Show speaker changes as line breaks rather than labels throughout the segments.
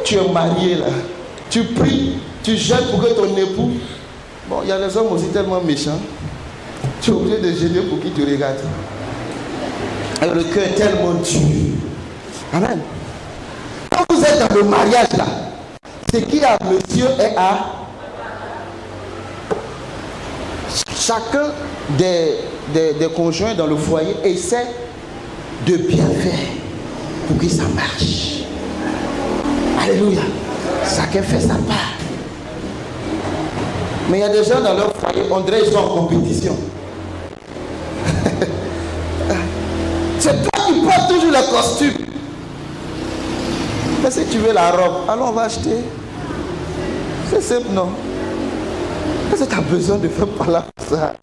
tu es marié là, tu pries, tu jeûnes pour que ton époux... Bon, il y a des hommes aussi tellement méchants. Tu es obligé de jeûner pour qu'ils te regardent. Alors le cœur est tellement dur. Amen. Quand vous êtes dans le mariage là, ce qui a monsieur est à... Chacun des conjoints dans le foyer essaie de bien faire pour que ça marche. Alléluia. Chacun fait sa part. Mais il y a des gens dans leur foyer, on dirait qu'ils sont en compétition. C'est toi qui portes toujours le costume. Mais si tu veux la robe, alors on va acheter. C'est simple, non? Est-ce que tu as besoin de faire par là pour ça?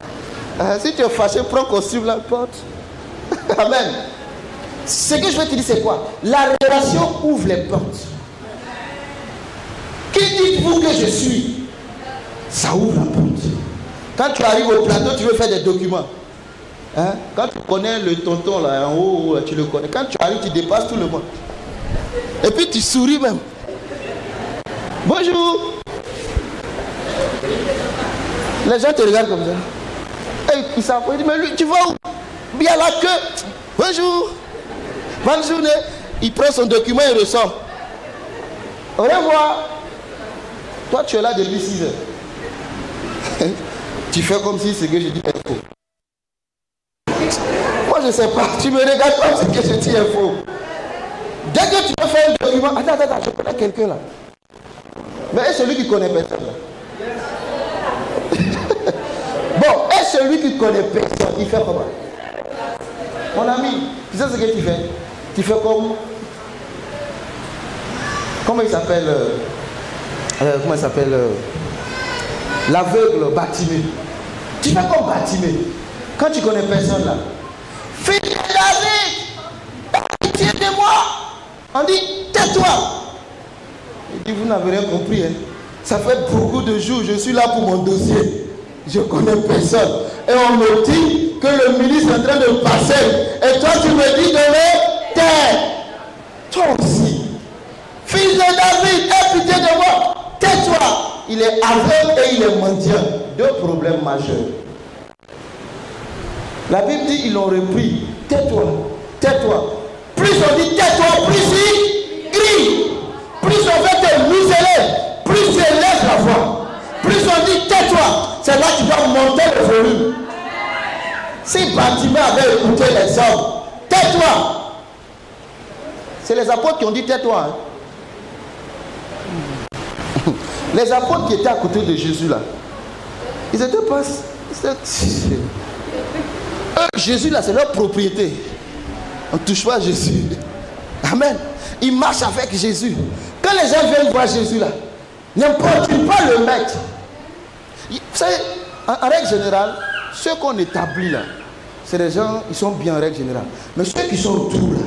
Si tu es fâché, prends le costume, la porte. Amen. Ce que je veux te dire, c'est quoi? La relation ouvre les portes. Qui dites-vous que je suis? Ça ouvre la porte. Quand tu arrives au plateau, tu veux faire des documents. Hein? Quand tu connais le tonton là en haut, tu le connais. Quand tu arrives, tu dépasses tout le monde. Et puis tu souris même. Bonjour. Les gens te regardent comme ça. Et ils savent. Ils disent, mais lui, tu vas où? Bien la queue. Bonjour. Bonne journée. Il prend son document et ressort. Au revoir. Toi, tu es là depuis 6 heures. Tu fais comme si ce que je dis est faux. Moi, je ne sais pas. Tu me regardes comme si ce que je dis est faux. Dès que tu veux faire un document, attends, je connais quelqu'un là. Mais est-ce celui qui connaît personne là? Bon, est-ce celui qui connaît personne, il fait comment? Mon ami, tu sais ce que tu fais? Tu fais comme... Comment il s'appelle? Comment il s'appelle? L'aveugle Bartimée. Tu fais comme Bartimée. Quand tu connais personne là. Fils de David, pitié de moi. On dit, tais-toi. Il dit, vous n'avez rien compris. Hein? Ça fait beaucoup de jours, je suis là pour mon dossier. Je connais personne. Et on me dit que le ministre est en train de passer. Et toi, tu me dis de me taire. Toi aussi. Fils de David, aie pitié de moi. Tais-toi. Il est aveugle et il est mendiant. Deux problèmes majeurs. La Bible dit ils l'ont repris. Tais-toi. Tais-toi. Plus on dit tais-toi, plus il crie. Plus on veut te museler, plus tu élèves la voix. Plus on dit tais-toi, c'est là que tu dois monter le volume. Si Bartimée avait écouté les hommes, tais-toi. C'est les apôtres qui ont dit tais-toi. Hein. Les apôtres qui étaient à côté de Jésus là, ils étaient pas... Jésus là, c'est leur propriété. On ne touche pas à Jésus. Amen. Ils marchent avec Jésus. Quand les gens viennent voir Jésus là, n'importune pas le maître. Vous savez, en règle générale, ceux qu'on établit là, c'est des gens, ils sont bien en règle générale. Mais ceux qui sont autour là,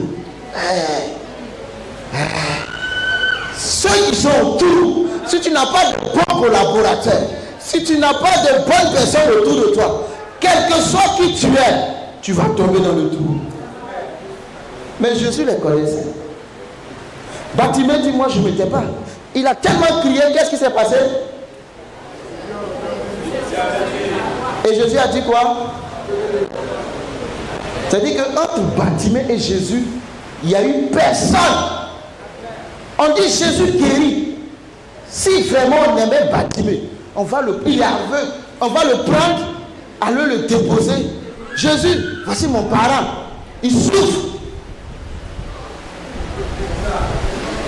ceux qui sont autour, si tu n'as pas de bons collaborateurs, si tu n'as pas de bonnes personnes autour de toi, quel que soit qui tu es, tu vas tomber dans le trou. Mais Jésus les connaissait. Bartimée dit, moi je ne m'étais pas. Il a tellement crié, qu'est-ce qui s'est passé? Et Jésus a dit quoi? C'est-à-dire qu'entre Bartimée et Jésus, il n'y a eu personne. On dit Jésus guérit. Si vraiment on aimait Bartimée, il est aveugle, on va le prendre, aller le déposer. Jésus, voici mon parent, il souffre.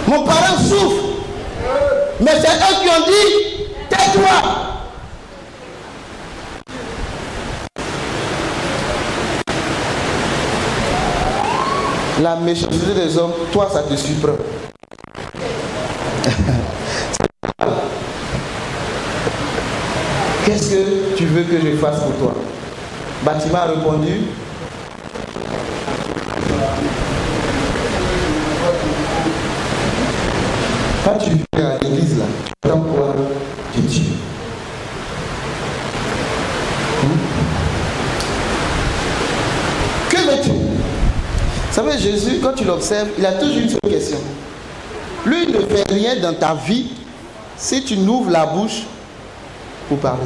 Mon parent souffre. Mais c'est eux qui ont dit, tais-toi. La méchanceté des hommes, toi ça te surprend. Qu'est-ce que tu veux que je fasse pour toi? Bartimée a répondu, quand tu viens à l'église là, tu attends quoi de Dieu? Que veux-tu? Vous savez, Jésus, quand tu l'observes, il a toujours une seule question. Lui ne fait rien dans ta vie si tu n'ouvres la bouche pour parler.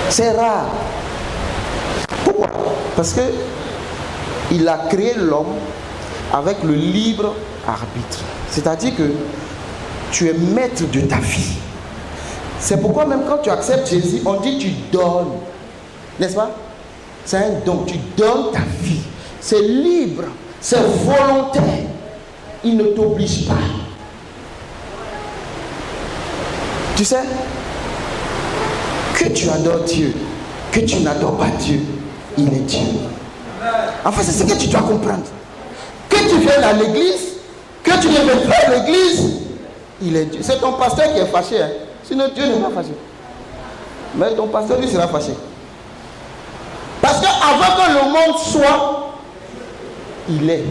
C'est rare. Pourquoi? Parce que il a créé l'homme avec le libre arbitre. C'est-à-dire que tu es maître de ta vie. C'est pourquoi même quand tu acceptes Jésus, on dit tu donnes. N'est-ce pas? C'est un don. Tu donnes ta vie. C'est libre. C'est volontaire. Il ne t'oblige pas. Tu sais, que tu adores Dieu, que tu n'adores pas Dieu, il est Dieu. Enfin, c'est ce que tu dois comprendre. Que tu viennes à l'église, que tu ne viennes pas à l'église, il est Dieu. C'est ton pasteur qui est fâché. Hein. Sinon, Dieu n'est pas fâché. Mais ton pasteur, lui, sera fâché. Parce qu'avant que le monde soit, il est.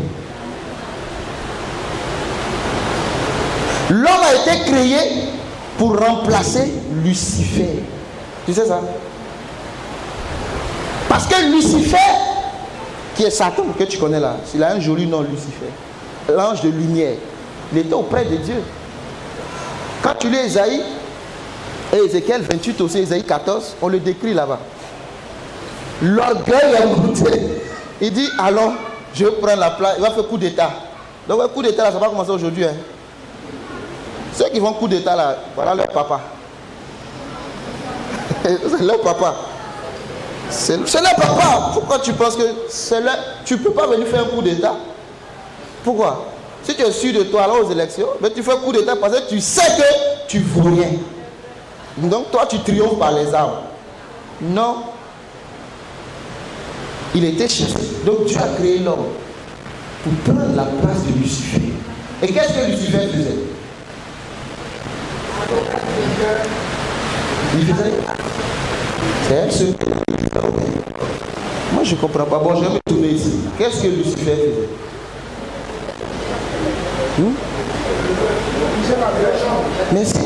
L'homme a été créé pour remplacer Lucifer. Tu sais ça? Parce que Lucifer, qui est Satan, que tu connais là, il a un joli nom, Lucifer, l'ange de lumière, il était auprès de Dieu. Quand tu lis Ésaïe, et Ézéchiel 28 aussi, Ésaïe 14, on le décrit là-bas. L'orgueil est monté. Il dit, allons, je vais prendre la place, il va faire coup d'état. Donc un coup d'état là, ça va commencer aujourd'hui. Hein. Ceux qui font coup d'état là, voilà leur papa. C'est leur papa. C'est leur papa. Pourquoi tu penses que c'est leur... Tu ne peux pas venir faire un coup d'état? Pourquoi? Si tu es sûr de toi alors aux élections, mais tu fais un coup d'état parce que tu sais que tu ne vaux rien. Donc toi tu triomphes par les armes. Non. Il était chassé. Donc Dieu a créé l'homme pour prendre la place de Lucifer. Et qu'est-ce que Lucifer faisait? Il faisait... C'est un seul. Moi je ne comprends pas. Bon, je vais me tourner ici. Qu'est-ce que Lucifer faisait? Merci.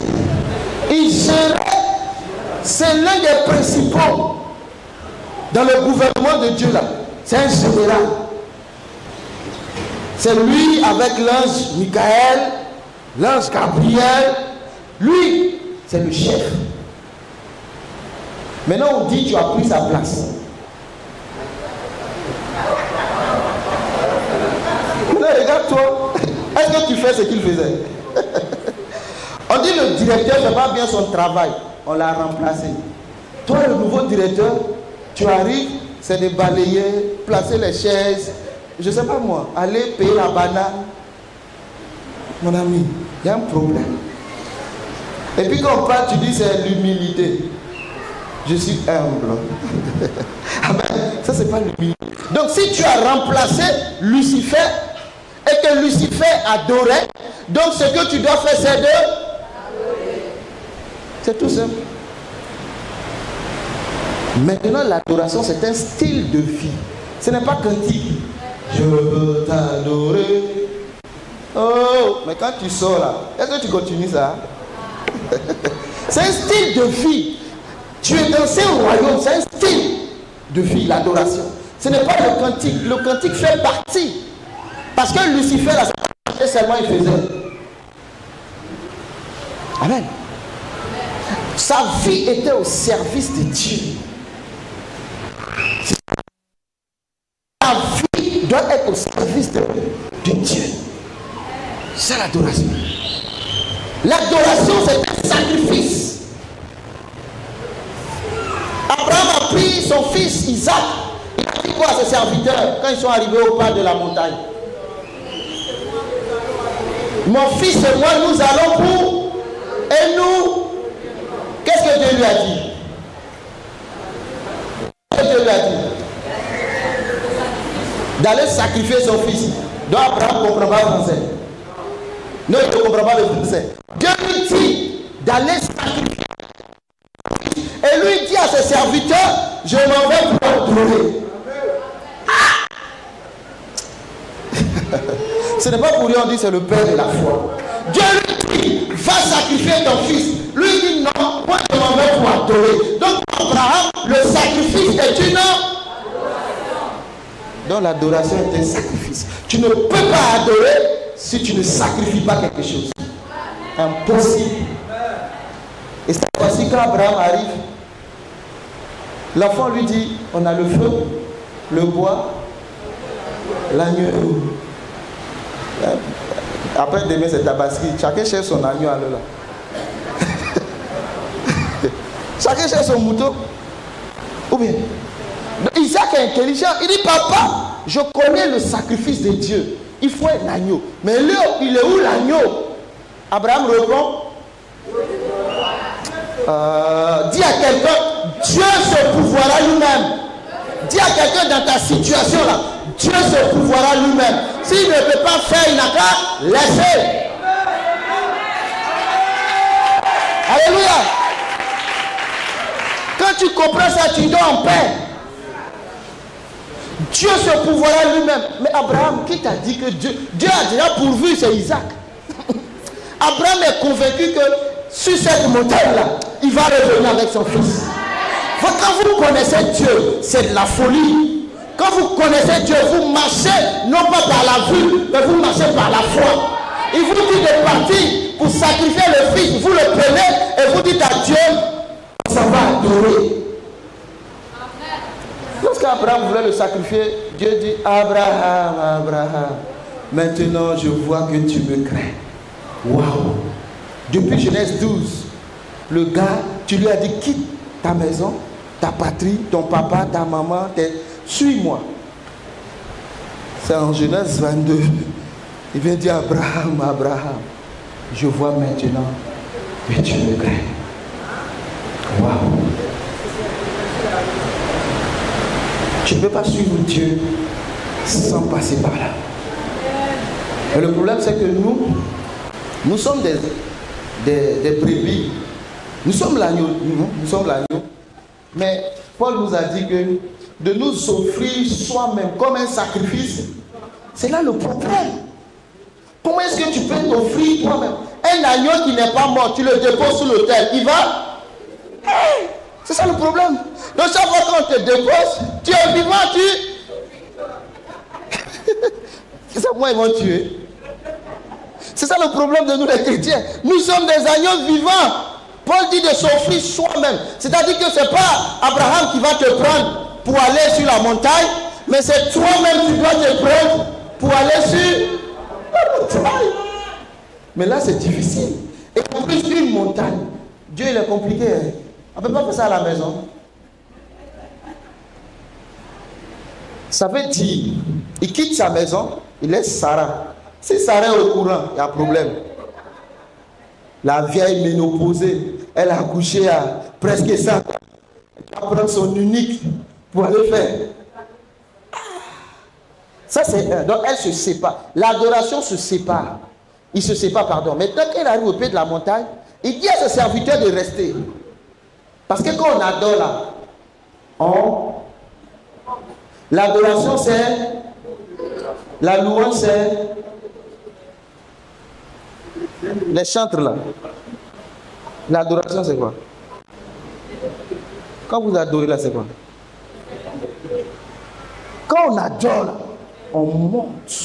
Il gérait. C'est l'un des principaux dans le gouvernement de Dieu là. C'est un général. C'est lui avec l'ange Michael, l'ange Gabriel. Lui, c'est le chef. Maintenant on dit tu as pris sa place. Maintenant regarde-toi. Est-ce que tu fais ce qu'il faisait? On dit le directeur ne fait pas bien son travail. On l'a remplacé. Toi le nouveau directeur, tu arrives, c'est de balayer, placer les chaises, je ne sais pas moi, aller payer la banane. Mon ami, il y a un problème. Et puis quand on parle, tu dis c'est l'humilité. Je suis humble. Ah ben, ça c'est pas l'humilité. Donc si tu as remplacé Lucifer et que Lucifer adorait, donc ce que tu dois faire c'est de... C'est tout simple. Maintenant l'adoration c'est un style de vie. Ce n'est pas cantique. Je veux t'adorer. Oh, mais quand tu sors là, est-ce que tu continues ça? C'est un style de vie. Tu es dans ce royaume, c'est un style de vie, l'adoration. Ce n'est pas le cantique. Le cantique fait partie. Parce que Lucifer, là, seulement il faisait. Amen. Sa vie était au service de Dieu. Sa vie doit être au service de Dieu. C'est l'adoration. L'adoration, c'est un sacrifice. Abraham a pris son fils Isaac. Il a dit quoi à ses serviteurs quand ils sont arrivés au pas de la montagne? Mon fils et moi, nous allons pour... Et nous... Qu'est-ce que Dieu lui a dit? Qu'est-ce que Dieu lui a dit? D'aller sacrifier son fils. Donc Abraham ne comprend pas le français. Non, il ne comprend pas le français. Dieu lui dit d'aller sacrifier. Et lui dit à ses serviteurs, je m'en vais pour adorer. Ah! Ce n'est pas pour lui on dit c'est le père de la foi. Dieu lui dit, va sacrifier ton fils. Lui dit non, moi je m'en vais pour adorer. Donc Abraham, le sacrifice est une adoration. Donc l'adoration est un sacrifice. Tu ne peux pas adorer si tu ne sacrifies pas quelque chose. Impossible. Et cette fois-ci, quand Abraham arrive, l'enfant lui dit, on a le feu, le bois, l'agneau. Après demain c'est tabaski. Chacun cherche son agneau à là. Chacun cherche son mouton. Ou bien Isaac est intelligent. Il dit, papa, je connais le sacrifice de Dieu. Il faut un agneau. Mais là, il est où l'agneau? Abraham répond, dis à quelqu'un, Dieu se pourvoira lui-même. Dis à quelqu'un dans ta situation là, Dieu se pourvoira lui-même. S'il ne peut pas faire, il n'a qu'à laisser. Alléluia. Quand tu comprends ça, tu dors en paix. Dieu se pourvoira lui-même. Mais Abraham, qui t'a dit que Dieu a déjà pourvu, c'est Isaac. Abraham est convaincu que sur cette montagne-là, il va revenir avec son fils. Quand vous connaissez Dieu, c'est de la folie. Quand vous connaissez Dieu, vous marchez non pas par la vue, mais vous marchez par la foi. Il vous dit de partir pour sacrifier le fils. Vous le prenez et vous dites à Dieu, ça va adorer. Lorsqu'Abraham voulait le sacrifier, Dieu dit, Abraham, Abraham, maintenant je vois que tu me crains. Waouh! Depuis Genèse 12, le gars, tu lui as dit, quitte ta maison, ta patrie, ton papa, ta maman, suis-moi. C'est en Genèse 22. Il vient dire, Abraham, Abraham, je vois maintenant que tu me crains. Waouh! Tu ne peux pas suivre Dieu sans passer par là. Et le problème, c'est que nous sommes des brebis. Nous sommes l'agneau. Nous sommes l'agneau. Mais Paul nous a dit que de nous offrir soi-même comme un sacrifice, c'est là le problème. Comment est-ce que tu peux t'offrir toi-même? Un agneau qui n'est pas mort, tu le déposes sur l'autel, il va. C'est ça le problème. Donc chaque fois qu'on te dépose, tu es vivant, C'est ça, moi ils vont tuer. C'est ça le problème de nous les chrétiens. Nous sommes des agneaux vivants. Paul dit de s'offrir soi-même. C'est-à-dire que ce n'est pas Abraham qui va te prendre pour aller sur la montagne, mais c'est toi-même qui dois te prendre pour aller sur la montagne. Mais là c'est difficile. Et en plus une montagne, Dieu il est compliqué. On ne peut pas faire ça à la maison. Ça veut dire, il quitte sa maison, il laisse Sarah. Si Sarah est au courant, il y a un problème. La vieille ménopausée, elle a accouché à presque 100 ans. Elle va prendre son unique pour aller faire. Ça c'est un. Donc elle se sépare. L'adoration se sépare. Il se sépare, pardon. Maintenant qu'elle arrive au pied de la montagne, il dit à ses serviteurs de rester. Parce que quand on adore là, l'adoration c'est, la louange c'est, les chantres là. L'adoration c'est quoi? Quand vous adorez là c'est quoi? Quand on adore là, on monte.